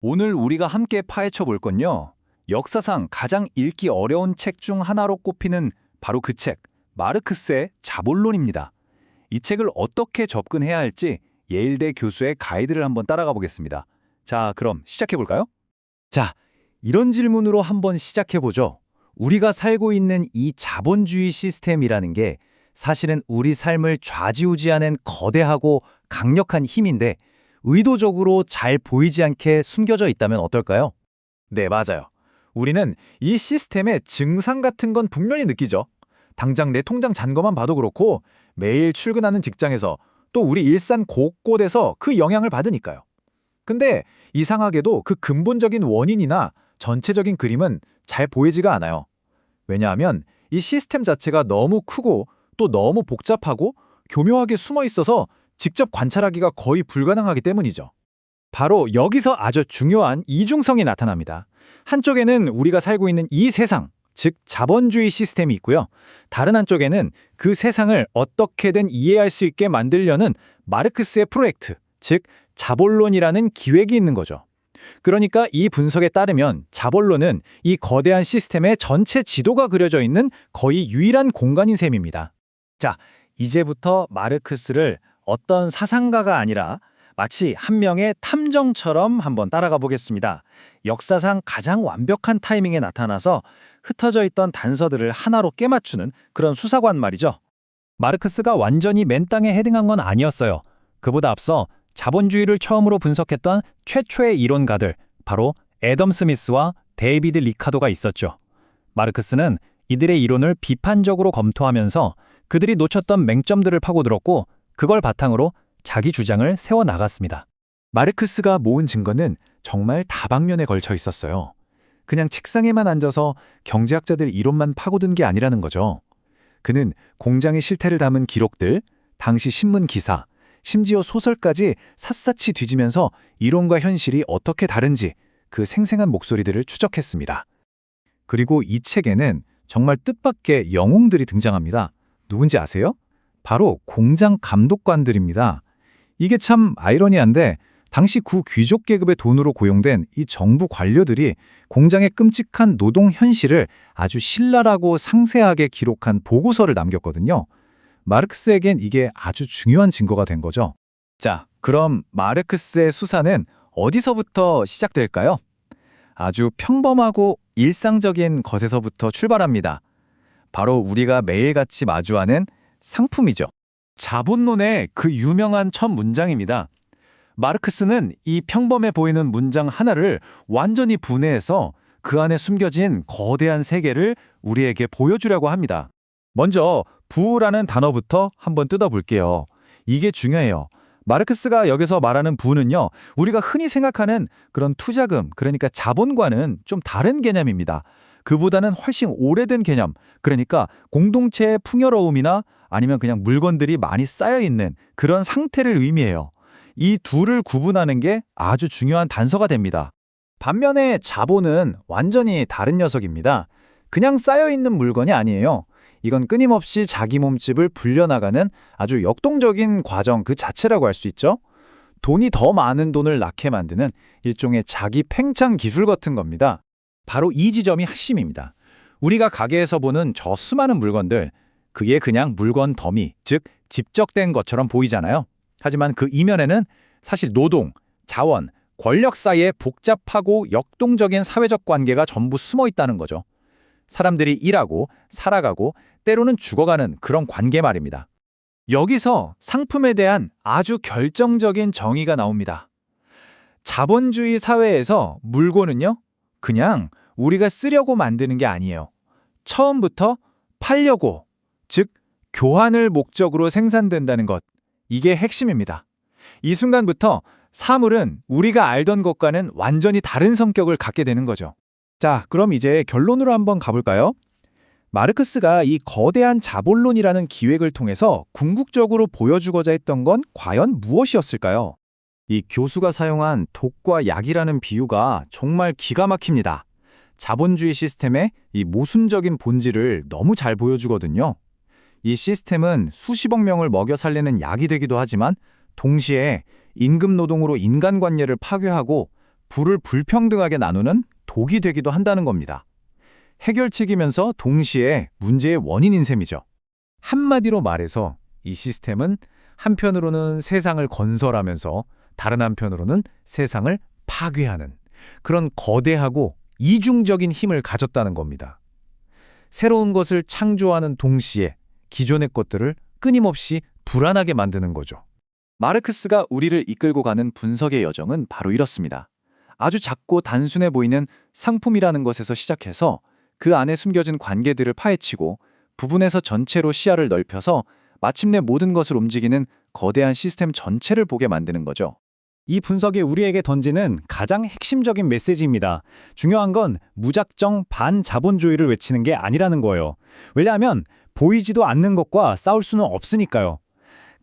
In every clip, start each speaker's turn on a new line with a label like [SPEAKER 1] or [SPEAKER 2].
[SPEAKER 1] 오늘 우리가 함께 파헤쳐 볼 건요. 역사상 가장 읽기 어려운 책 중 하나로 꼽히는 바로 그 책, 마르크스의 자본론입니다. 이 책을 어떻게 접근해야 할지 예일대 교수의 가이드를 한번 따라가 보겠습니다. 자, 그럼 시작해 볼까요?
[SPEAKER 2] 자, 이런 질문으로 한번 시작해보죠. 우리가 살고 있는 이 자본주의 시스템이라는 게 사실은 우리 삶을 좌지우지하는 거대하고 강력한 힘인데 의도적으로 잘 보이지 않게 숨겨져 있다면 어떨까요?
[SPEAKER 3] 네, 맞아요. 우리는 이 시스템의 증상 같은 건 분명히 느끼죠. 당장 내 통장 잔고만 봐도 그렇고 매일 출근하는 직장에서 또 우리 일산 곳곳에서 그 영향을 받으니까요. 근데 이상하게도 그 근본적인 원인이나 전체적인 그림은 잘 보이지가 않아요. 왜냐하면 이 시스템 자체가 너무 크고 또 너무 복잡하고 교묘하게 숨어 있어서 직접 관찰하기가 거의 불가능하기 때문이죠. 바로 여기서 아주 중요한 이중성이 나타납니다. 한쪽에는 우리가 살고 있는 이 세상, 즉 자본주의 시스템이 있고요. 다른 한쪽에는 그 세상을 어떻게든 이해할 수 있게 만들려는 마르크스의 프로젝트, 즉 자본론이라는 기획이 있는 거죠. 그러니까 이 분석에 따르면 자본론은 이 거대한 시스템의 전체 지도가 그려져 있는 거의 유일한 공간인 셈입니다.
[SPEAKER 2] 자, 이제부터 마르크스를 어떤 사상가가 아니라 마치 한 명의 탐정처럼 한번 따라가 보겠습니다. 역사상 가장 완벽한 타이밍에 나타나서 흩어져 있던 단서들을 하나로 깨맞추는 그런 수사관 말이죠.
[SPEAKER 1] 마르크스가 완전히 맨 땅에 헤딩한 건 아니었어요. 그보다 앞서 자본주의를 처음으로 분석했던 최초의 이론가들, 바로 애덤 스미스와 데이비드 리카도가 있었죠. 마르크스는 이들의 이론을 비판적으로 검토하면서 그들이 놓쳤던 맹점들을 파고들었고 그걸 바탕으로 자기 주장을 세워나갔습니다.
[SPEAKER 3] 마르크스가 모은 증거는 정말 다방면에 걸쳐 있었어요. 그냥 책상에만 앉아서 경제학자들 이론만 파고든 게 아니라는 거죠. 그는 공장의 실태를 담은 기록들, 당시 신문 기사, 심지어 소설까지 샅샅이 뒤지면서 이론과 현실이 어떻게 다른지 그 생생한 목소리들을 추적했습니다. 그리고 이 책에는 정말 뜻밖의 영웅들이 등장합니다. 누군지 아세요? 바로 공장 감독관들입니다. 이게 참 아이러니한데 당시 구귀족 계급의 돈으로 고용된 이 정부 관료들이 공장의 끔찍한 노동 현실을 아주 신랄하고 상세하게 기록한 보고서를 남겼거든요. 마르크스에겐 이게 아주 중요한 증거가 된 거죠. 자, 그럼 마르크스의 수사는 어디서부터 시작될까요? 아주 평범하고 일상적인 것에서부터 출발합니다. 바로 우리가 매일같이 마주하는 상품이죠.
[SPEAKER 1] 자본론의 그 유명한 첫 문장입니다. 마르크스는 이 평범해 보이는 문장 하나를 완전히 분해해서 그 안에 숨겨진 거대한 세계를 우리에게 보여주려고 합니다.
[SPEAKER 3] 먼저 부라는 단어부터 한번 뜯어볼게요. 이게 중요해요. 마르크스가 여기서 말하는 부는요, 우리가 흔히 생각하는 그런 투자금, 그러니까 자본과는 좀 다른 개념입니다. 그보다는 훨씬 오래된 개념, 그러니까 공동체의 풍요로움이나 아니면 그냥 물건들이 많이 쌓여있는 그런 상태를 의미해요. 이 둘을 구분하는 게 아주 중요한 단서가 됩니다. 반면에 자본은 완전히 다른 녀석입니다. 그냥 쌓여있는 물건이 아니에요. 이건 끊임없이 자기 몸집을 불려나가는 아주 역동적인 과정 그 자체라고 할 수 있죠. 돈이 더 많은 돈을 낳게 만드는 일종의 자기 팽창 기술 같은 겁니다. 바로 이 지점이 핵심입니다. 우리가 가게에서 보는 저 수많은 물건들, 그게 그냥 물건 더미, 즉 집적된 것처럼 보이잖아요. 하지만 그 이면에는 사실 노동, 자원, 권력 사이의 복잡하고 역동적인 사회적 관계가 전부 숨어 있다는 거죠. 사람들이 일하고 살아가고 때로는 죽어가는 그런 관계 말입니다. 여기서 상품에 대한 아주 결정적인 정의가 나옵니다. 자본주의 사회에서 물건은요, 그냥 우리가 쓰려고 만드는 게 아니에요. 처음부터 팔려고, 즉 교환을 목적으로 생산된다는 것, 이게 핵심입니다. 이 순간부터 사물은 우리가 알던 것과는 완전히 다른 성격을 갖게 되는 거죠. 자, 그럼 이제 결론으로 한번 가볼까요? 마르크스가 이 거대한 자본론이라는 기획을 통해서 궁극적으로 보여주고자 했던 건 과연 무엇이었을까요? 이 교수가 사용한 독과 약이라는 비유가 정말 기가 막힙니다. 자본주의 시스템의 이 모순적인 본질을 너무 잘 보여주거든요. 이 시스템은 수십억 명을 먹여 살리는 약이 되기도 하지만 동시에 임금 노동으로 인간관계를 파괴하고 부를 불평등하게 나누는 독이 되기도 한다는 겁니다. 해결책이면서 동시에 문제의 원인인 셈이죠. 한마디로 말해서 이 시스템은 한편으로는 세상을 건설하면서 다른 한편으로는 세상을 파괴하는 그런 거대하고 이중적인 힘을 가졌다는 겁니다. 새로운 것을 창조하는 동시에 기존의 것들을 끊임없이 불안하게 만드는 거죠.
[SPEAKER 2] 마르크스가 우리를 이끌고 가는 분석의 여정은 바로 이렇습니다. 아주 작고 단순해 보이는 상품이라는 것에서 시작해서 그 안에 숨겨진 관계들을 파헤치고 부분에서 전체로 시야를 넓혀서 마침내 모든 것을 움직이는 거대한 시스템 전체를 보게 만드는 거죠.
[SPEAKER 1] 이 분석이 우리에게 던지는 가장 핵심적인 메시지입니다. 중요한 건 무작정 반자본주의를 외치는 게 아니라는 거예요. 왜냐하면 보이지도 않는 것과 싸울 수는 없으니까요.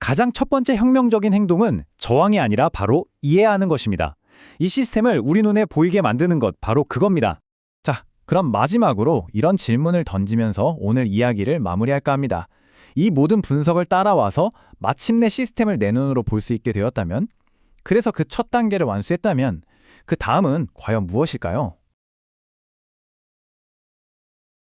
[SPEAKER 1] 가장 첫 번째 혁명적인 행동은 저항이 아니라 바로 이해하는 것입니다. 이 시스템을 우리 눈에 보이게 만드는 것, 바로 그겁니다.
[SPEAKER 3] 자, 그럼 마지막으로 이런 질문을 던지면서 오늘 이야기를 마무리할까 합니다. 이 모든 분석을 따라와서 마침내 시스템을 내 눈으로 볼 수 있게 되었다면, 그래서 그 첫 단계를 완수했다면 그 다음은 과연 무엇일까요?